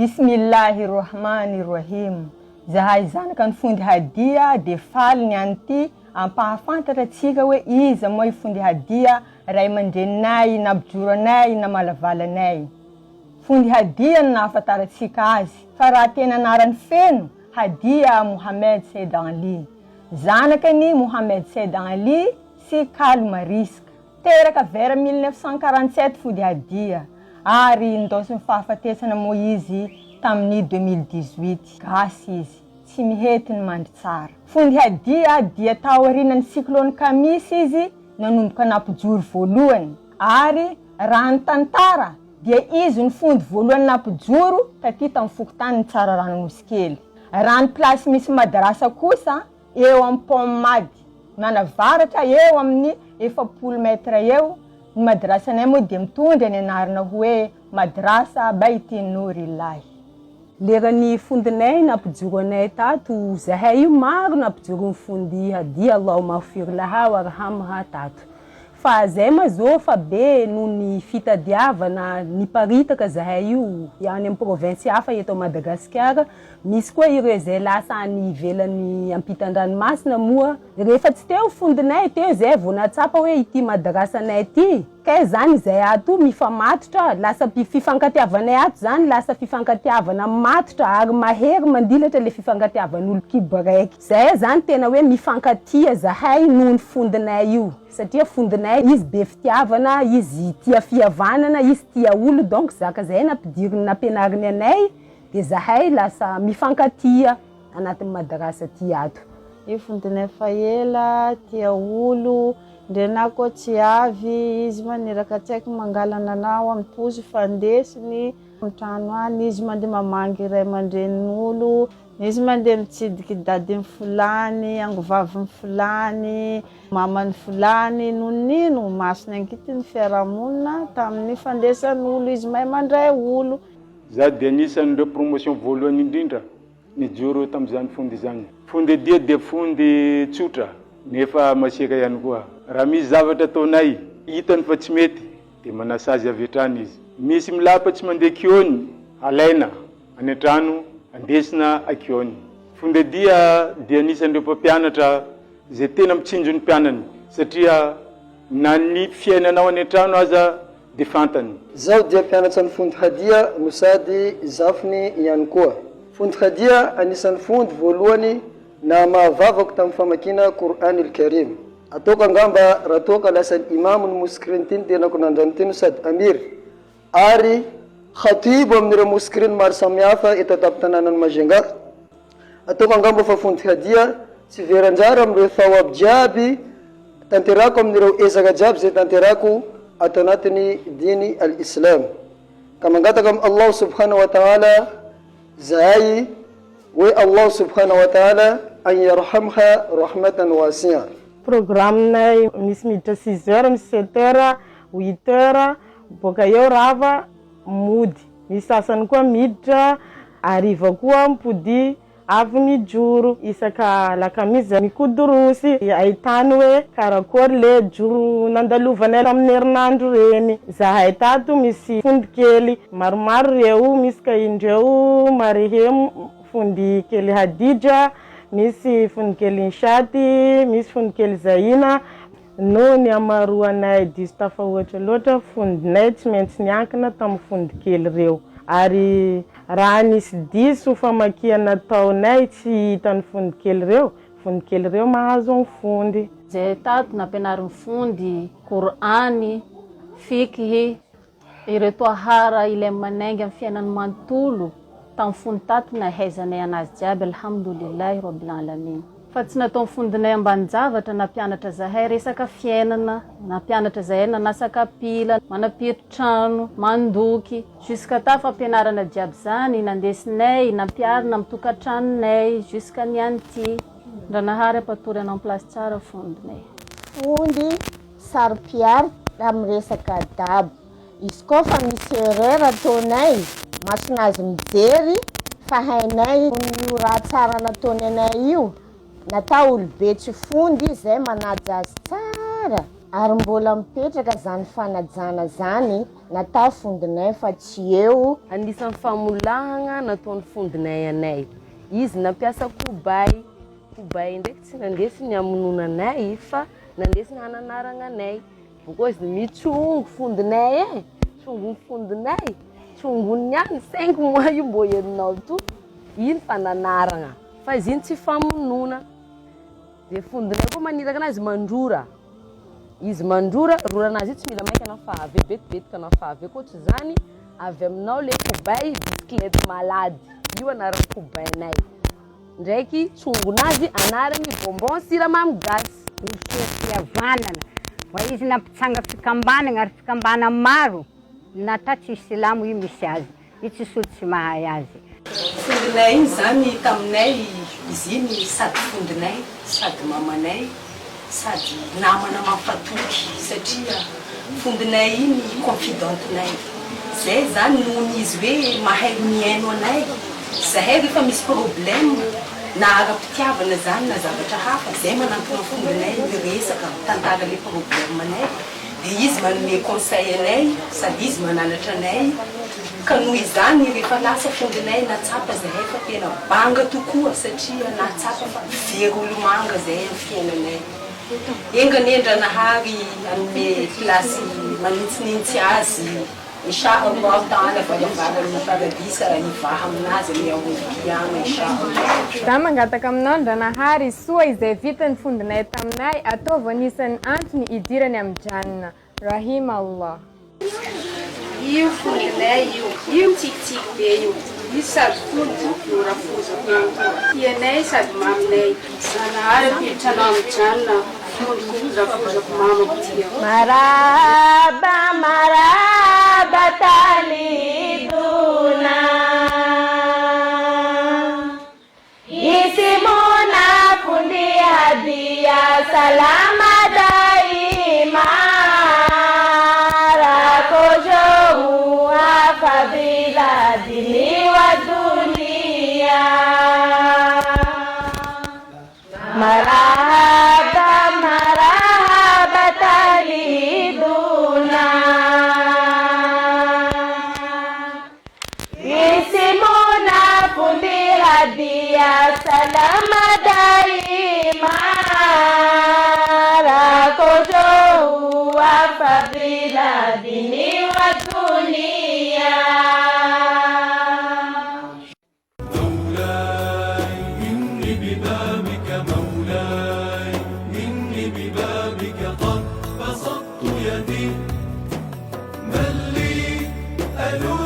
Bismillahirrahmanirrahim. Zahay zanaka ny Fondy Hadia de faly ny anty ampahafantatra atsika hoe iza moa Fondy Hadia ray aman-dreninay na bijoranay na malavalanay. Fondy Hadia no nahafantarantsika azy fa raha tena anarany feno Hadia Mohamed Said Ali. Zanakany Mohamed Said Ali sy Kaly Mariska. Teraka vera 1947 Fondy Hadia ary ndosy fahafatesana moa izy tamin'ny 2018. Gasy izy, tsy mihety ny mandry tsara. Fondy Hadia dia tao aorian'ny cyclone Kamis izy nanomboka nampijoro voalohany. Ary raha ny tantara dia izy ny fondy voalohany nampijoro taty tamin'ny fokontany ny tsara ranonosy kely. Raha ny plasy misy madrasa kosa eo amin'ny Pommady. Manavaratra eo amin'ny 70 metra eo. Ny madrasanay moa dia mitondra ny anarana hoe madrasa Baitin Nourillahi. Lerany fondinay nampijoro anay tato, zahay io maro nampijoro ny Fondy Hadia, Allahu maghfir laha warhamha tato. Fa zay mazô fa be noho ny fitadiavana niparitaka zahay io any amin'ny province hafa eto Madagasikara. Misy koa ireo zay lasa any ivelany ampitan-dranomasina moa. Rehefa tsy teo fondinay teo zay vao natsapa hoe ity madrasanay ity. Kay zany zay ato mifamatotra, lasa fifankatiavanay ato zany lasa fifankatiavana matotra ary mahery mandilatra le fifankatiavan'olo kibo raiky. Zay zany tena hoe mifankatia zahay noho ny fondinay io. Satria fondinay izy be fitiavana, izy tia fihavanana, izy tia olo, donc zaka zay nampidiriny nampianariny anay de zahay lasa mifankatia anatin'ny madrasa ty ato. Io fondinay faela, tia olo, ndrenako tsy avy, izy maniraka tsaiky mangalana anao amin'ny posy fandesiny, amin'ny trano any izy mandeha mamangy ray aman-drenin'olo, izy mandeha mitsidiky dadiny fulany, angovaviny fulany, mamany fulany, nonino masina ankitiny fiarahamonina tamin'ny fandesan'olo izy mahay mandray olo. Za dia anisan'ireo promotion voalohany indrindra nijoro tamin'izany fondy zany. Fondy Hadia dia fondy tsotra nefa masiaka ihany koa. Raha misy zavatra ataonay hitany fa tsy mety dia manasazy avy hatrany izy. Misy milapa tsy mandeha kiony, alaina any an-trano andesina akiony. Fondy Hadia dia anisan'ireo mpampianatra zay tena mitsinjo ny mpianany satria na ny fiainanao any an-trano aza dia fantany. Zaho dia mpianatra ny Fondy Hadia no sady zafiny ihany koa. Fondy Hadia anisan'ny fondy voalohany na mahavavako tamin'ny famakiana Qur'an al-Karim. Ataoko angamba raha toaka lasa imamo ny moskiriny tiny tenako nandrano tiny sady amir ary khatibo amin'ireo moskiriny maro samihafa eto an-tanànan'ny Mahajanga. Ataoko angamba fa Fondy Hadia tsy veranjara amin'ireo thawab jiaby tanterako amin'ireo ezaka jiaby zay tanterako atao anatin'ny diny al-Islam. Ka mangataka amin'ny Allah subhanahu wa ta'ala zahay hoe Allah subhanahu wa ta'ala an yarhamha rahmatan wasi'a. Programmenay misy miditra 6h, misy 7h, 8h, boka eo rava mody. Misy sasany koa miditra ariva koa mipody avy mijoro. Isaka lakamizy mikodorosy ahitany hoe karakory le joro nandalovanay amin'ny herinandro reny. Zahay tato misy fondy kely maromaro reo, misy ka indreo marehemo Fondy kely Hadija, misy fondy kely Inshaty, misy fondy kely Zaina. No ny amaroanay diso tafahoatra loatra fondinay tsy maintsy niankina tamin'ny fondy kely reo. Ary raha nisy diso famakiana taonay tsy hitan'ny fondy kely reo mahazo amin'ny fondy. Zay tato nampianariny fondy Qur'any, fiqh, ireto ahara ilay manaingy amin'ny fiainany manontolo. Tamin'ny fondy tato nahaizanay anazy jiaby, alhamdulillahi rabbil alamin. Fa tsy nataon'ny fondinay ambanin-javatra nampianatra zahay resaka fiainana, nampianatra zahay nanasaka pila, manapito trano, mandoky. Jusqu'à ta fampianarana jiaby zany nandesinay, nampiarina amin'ny tokantranonay jusqu'à nianty. Ndrahanahary apatory anao place tsara fondinay. Fondy saro-piaro amin'ny resaka dabo. Izy koa fa misy erreur ataonay, masonazy mijery fa hainay io raha tsara nataony anay io. Natao olo be tsy fondy zay manaja azy tsara ary mbola mipetraka zany fanajana zany natao fondinay fa tsy eo. Anisan'ny famolahagna nataon'ny fondinay anay. Izy nampiasa kobay ndraiky tsy nandesiny amononanay fa nandesiny hananaragna anay. Boko izy mitsongo fondinay tsongony fondinay, tsongony niany 5 mois io mbo herinao to. Iny fananaragna fa izy iny tsy famonona. De fondinay koa manitaka anazy mandrora. Izy mandrora, roranazy io tsy mila maika anao fa avy betibetiky anao fa avy koa tsy zany avy aminao le kobay bisikilety malady. Io anarany kobaynay. Ndraiky tsongonazy anarany bonbon siramamy gasy. Fihavanana fa izy nampitsanga fikambanana ary fikambana maro nata tsy silamo io misy azy. Io tsy solo tsy mahay azy. Fondinay iny zany taminay izy iny sady fondinay, sady mamanay, sady namana mampatoky satria fondinay iny confidentenay. Zay zany nohony izy hoe mahay miaino anay. Zahay rehefa misy problème na ara-pitiavana zany na zavatra hafa, zay manampina fondinay miresaka mitantara le problème anay. De izy manome conseil anay, sady izy mananatra anay. Ka noho izany rehefa lasa fondinay natsapa zahay fa tena banga tokoa satria natsapa fa very olo-manga zay amin'ny fiainanay. Engan'endranahary anome plasy manitsinitsy azy. Inshallah ta'ala varavara paradisa ivaha aminazy amin'ny aomby-piana inshallah. Za mangataka amin'Andranahary soa izay vitan'ny fondinay taminay ataovy anisan'ny antony idirany amin'ny janna. Rahim Allah. Io fondinay io mitsikitsiky be io. Io sady fondo norafozako ihany koa. Tianay sady maminay. Zanahary ampiditranao amin'ny janna. Fondoko rafozako mamako tia. Maraba taliduna isimuna Fundi Hadia salama daima rakojohu afadhila dini wa dunia. Marahaba taliduna isimuna Fundi Hadia salama daima rakojohu afadhila dini wa dunia. بسطت يدي من لي ألوذ